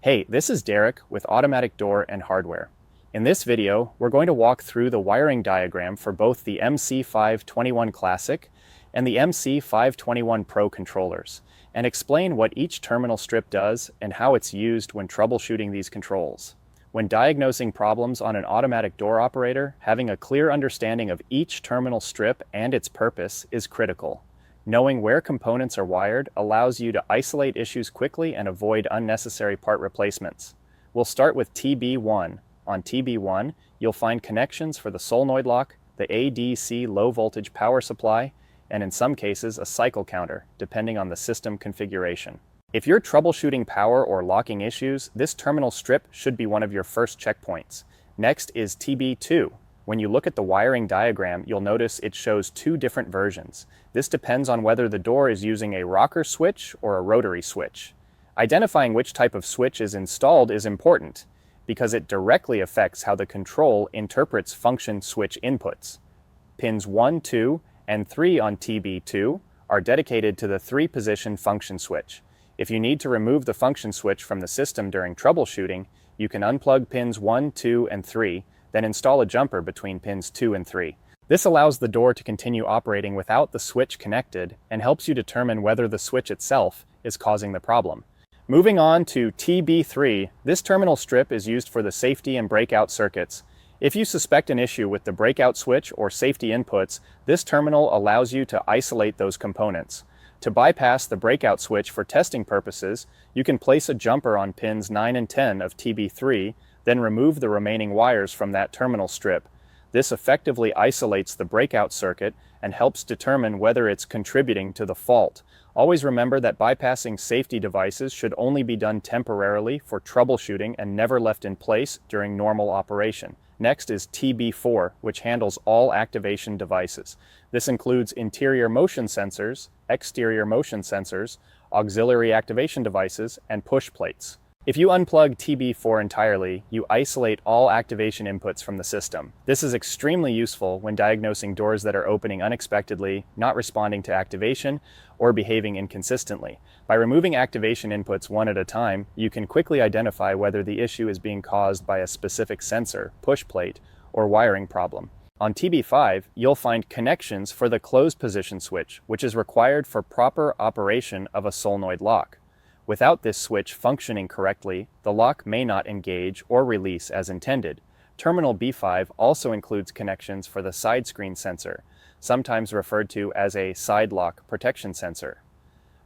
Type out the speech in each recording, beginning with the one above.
Hey, this is Derek with Automatic Door and Hardware. In this video, we're going to walk through the wiring diagram for both the MC521 Classic and the MC521 Pro controllers, and explain what each terminal strip does and how it's used when troubleshooting these controls. When diagnosing problems on an automatic door operator, having a clear understanding of each terminal strip and its purpose is critical. Knowing where components are wired allows you to isolate issues quickly and avoid unnecessary part replacements. We'll start with TB1. On TB1, you'll find connections for the solenoid lock, the ADC low voltage power supply, and in some cases a cycle counter, depending on the system configuration. If you're troubleshooting power or locking issues, this terminal strip should be one of your first checkpoints. Next is TB2. When you look at the wiring diagram, you'll notice it shows two different versions. This depends on whether the door is using a rocker switch or a rotary switch. Identifying which type of switch is installed is important because it directly affects how the control interprets function switch inputs. Pins 1, 2, and 3 on TB2 are dedicated to the 3-position function switch. If you need to remove the function switch from the system during troubleshooting, you can unplug pins 1, 2, and 3, then install a jumper between pins 2 and 3. This allows the door to continue operating without the switch connected and helps you determine whether the switch itself is causing the problem. Moving on to TB3, this terminal strip is used for the safety and breakout circuits. If you suspect an issue with the breakout switch or safety inputs, this terminal allows you to isolate those components. To bypass the breakout switch for testing purposes, you can place a jumper on pins 9 and 10 of TB3, then remove the remaining wires from that terminal strip. This effectively isolates the breakout circuit and helps determine whether it's contributing to the fault. Always remember that bypassing safety devices should only be done temporarily for troubleshooting and never left in place during normal operation. Next is TB4, which handles all activation devices. This includes interior motion sensors, exterior motion sensors, auxiliary activation devices, and push plates. If you unplug TB4 entirely, you isolate all activation inputs from the system. This is extremely useful when diagnosing doors that are opening unexpectedly, not responding to activation, or behaving inconsistently. By removing activation inputs one at a time, you can quickly identify whether the issue is being caused by a specific sensor, push plate, or wiring problem. On TB5, you'll find connections for the closed position switch, which is required for proper operation of a solenoid lock. Without this switch functioning correctly, the lock may not engage or release as intended. Terminal B5 also includes connections for the side screen sensor, sometimes referred to as a side lock protection sensor.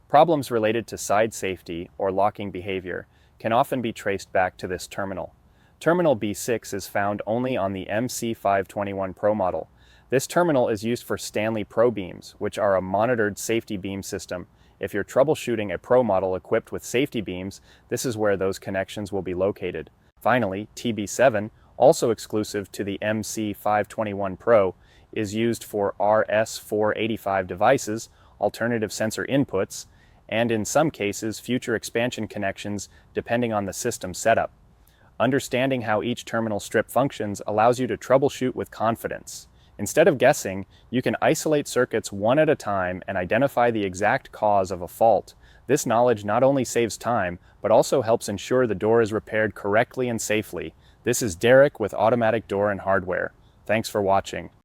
Problems related to side safety or locking behavior can often be traced back to this terminal. Terminal B6 is found only on the MC521 Pro model. This terminal is used for Stanley Pro beams, which are a monitored safety beam system. If you're troubleshooting a Pro model equipped with safety beams, this is where those connections will be located. Finally, TB7, also exclusive to the MC521 Pro, is used for RS485 devices, alternative sensor inputs, and in some cases future expansion connections depending on the system setup. Understanding how each terminal strip functions allows you to troubleshoot with confidence. Instead of guessing, you can isolate circuits one at a time and identify the exact cause of a fault. This knowledge not only saves time, but also helps ensure the door is repaired correctly and safely. This is Derek with Automatic Door and Hardware. Thanks for watching.